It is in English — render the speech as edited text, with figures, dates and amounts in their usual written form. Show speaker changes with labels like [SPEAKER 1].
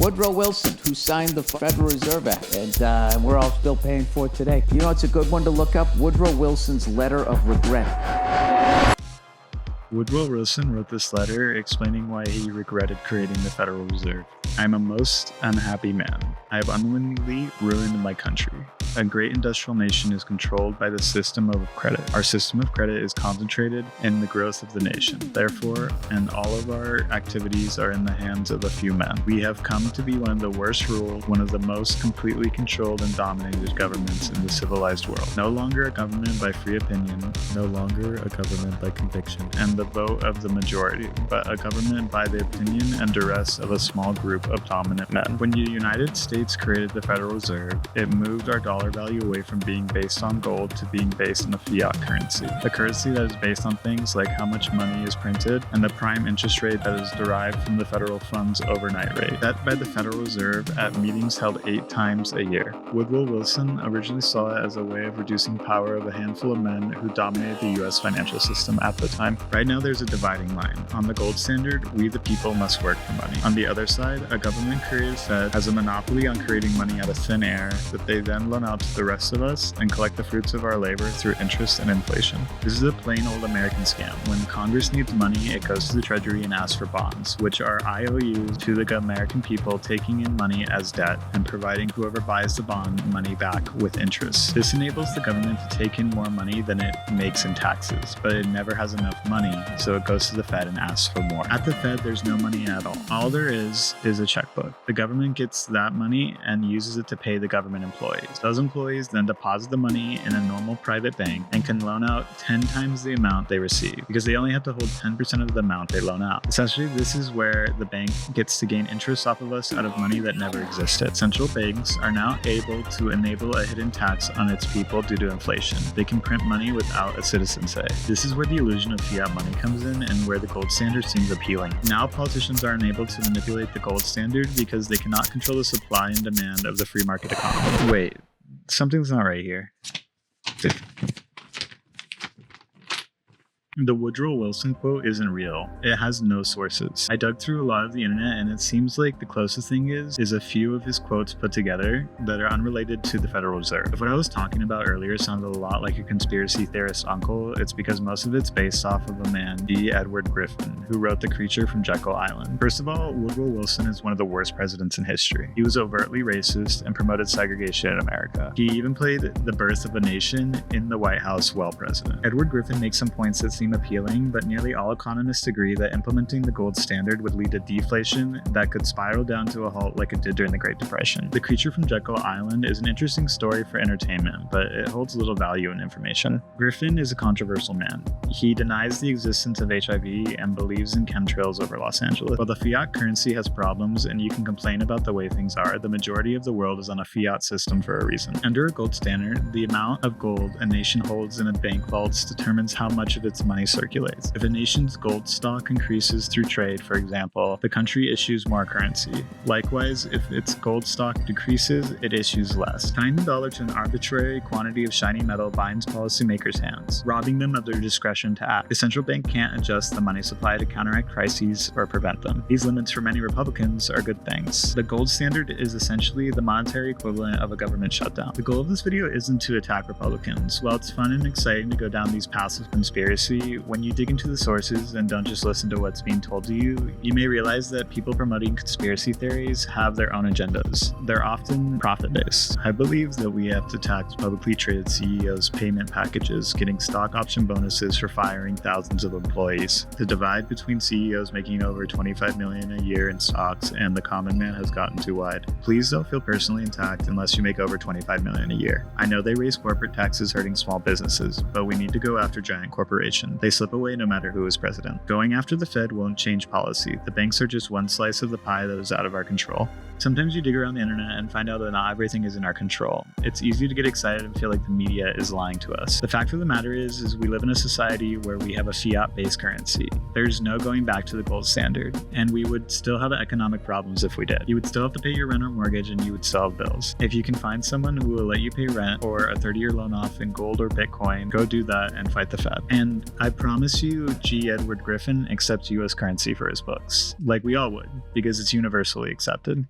[SPEAKER 1] Woodrow Wilson, who signed the Federal Reserve Act, and we're all still paying for it today. You know, it's a good one to look up. Woodrow Wilson's letter of regret.
[SPEAKER 2] Woodrow Wilson wrote this letter explaining why he regretted creating the Federal Reserve. I'm a most unhappy man. I have unwittingly ruined my country. A great industrial nation is controlled by the system of credit. Our system of credit is concentrated in the growth of the nation. Therefore, and all of our activities are in the hands of a few men. We have come to be one of the worst ruled, one of the most completely controlled and dominated governments in the civilized world. No longer a government by free opinion, no longer a government by conviction and the vote of the majority, but a government by the opinion and duress of a small group of dominant men. When the United States created the Federal Reserve, it moved our dollar value away from being based on gold to being based on a fiat currency. A currency that is based on things like how much money is printed and the prime interest rate that is derived from the federal funds overnight rate, set by the Federal Reserve at meetings held 8 times a year. Woodrow Wilson originally saw it as a way of reducing power of a handful of men who dominated the U.S. financial system at the time. Right now there's a dividing line. On the gold standard, we the people must work for money. On the other side, a government-created Fed has a monopoly on creating money out of thin air that they then loan out to the rest of us and collect the fruits of our labor through interest and inflation. This is a plain old American scam. When Congress needs money, it goes to the Treasury and asks for bonds, which are IOUs to the American people, taking in money as debt and providing whoever buys the bond money back with interest. This enables the government to take in more money than it makes in taxes, but it never has enough money, so it goes to the Fed and asks for more. At the Fed, there's no money at all. All there is a checkbook. The government gets that money and uses it to pay the government employees. Those employees then deposit the money in a normal private bank and can loan out 10 times the amount they receive because they only have to hold 10% of the amount they loan out. Essentially, this is where the bank gets to gain interest off of us out of money that never existed. Central banks are now able to enable a hidden tax on its people due to inflation. They can print money without a citizen say. This is where the illusion of fiat money comes in and where the gold standard seems appealing. Now politicians are unable to manipulate the gold standard because they cannot control the supply and demand of the free market economy. Wait, something's not right here. The Woodrow Wilson quote isn't real. It has no sources. I dug through a lot of the internet and it seems like the closest thing is a few of his quotes put together that are unrelated to the Federal Reserve. If what I was talking about earlier sounded a lot like a conspiracy theorist uncle, it's because most of it's based off of a man, D. Edward Griffin, who wrote The Creature from Jekyll Island. First of all, Woodrow Wilson is one of the worst presidents in history. He was overtly racist and promoted segregation in America. He even played the birth of a nation in the White House while president. Edward Griffin makes some points that seem appealing, but nearly all economists agree that implementing the gold standard would lead to deflation that could spiral down to a halt like it did during the Great Depression. The Creature from Jekyll Island is an interesting story for entertainment, but it holds little value in information. Griffin is a controversial man. He denies the existence of HIV and believes in chemtrails over Los Angeles. While the fiat currency has problems and you can complain about the way things are, the majority of the world is on a fiat system for a reason. Under a gold standard, the amount of gold a nation holds in a bank vaults determines how much of its money circulates. If a nation's gold stock increases through trade, for example, the country issues more currency. Likewise, if its gold stock decreases, it issues less. Tying the dollar to an arbitrary quantity of shiny metal binds policymakers' hands, robbing them of their discretion to act. The central bank can't adjust the money supply to counteract crises or prevent them. These limits for many Republicans are good things. The gold standard is essentially the monetary equivalent of a government shutdown. The goal of this video isn't to attack Republicans. While it's fun and exciting to go down these paths of conspiracy, when you dig into the sources and don't just listen to what's being told to you, you may realize that people promoting conspiracy theories have their own agendas. They're often profit-based. I believe that we have to tax publicly traded CEOs' payment packages, getting stock option bonuses for firing thousands of employees. The divide between CEOs making over $25 million a year in stocks and the common man has gotten too wide. Please don't feel personally attacked unless you make over $25 million a year. I know they raise corporate taxes hurting small businesses, but we need to go after giant corporations. They slip away no matter who is president. Going after the Fed won't change policy. The banks are just one slice of the pie that is out of our control. Sometimes you dig around the internet and find out that not everything is in our control. It's easy to get excited and feel like the media is lying to us. The fact of the matter is we live in a society where we have a fiat-based currency. There's no going back to the gold standard, and we would still have economic problems if we did. You would still have to pay your rent or mortgage, and you would still have bills. If you can find someone who will let you pay rent or a 30-year loan off in gold or Bitcoin, go do that and fight the Fed. And I promise you, G. Edward Griffin accepts US currency for his books, like we all would, because it's universally accepted.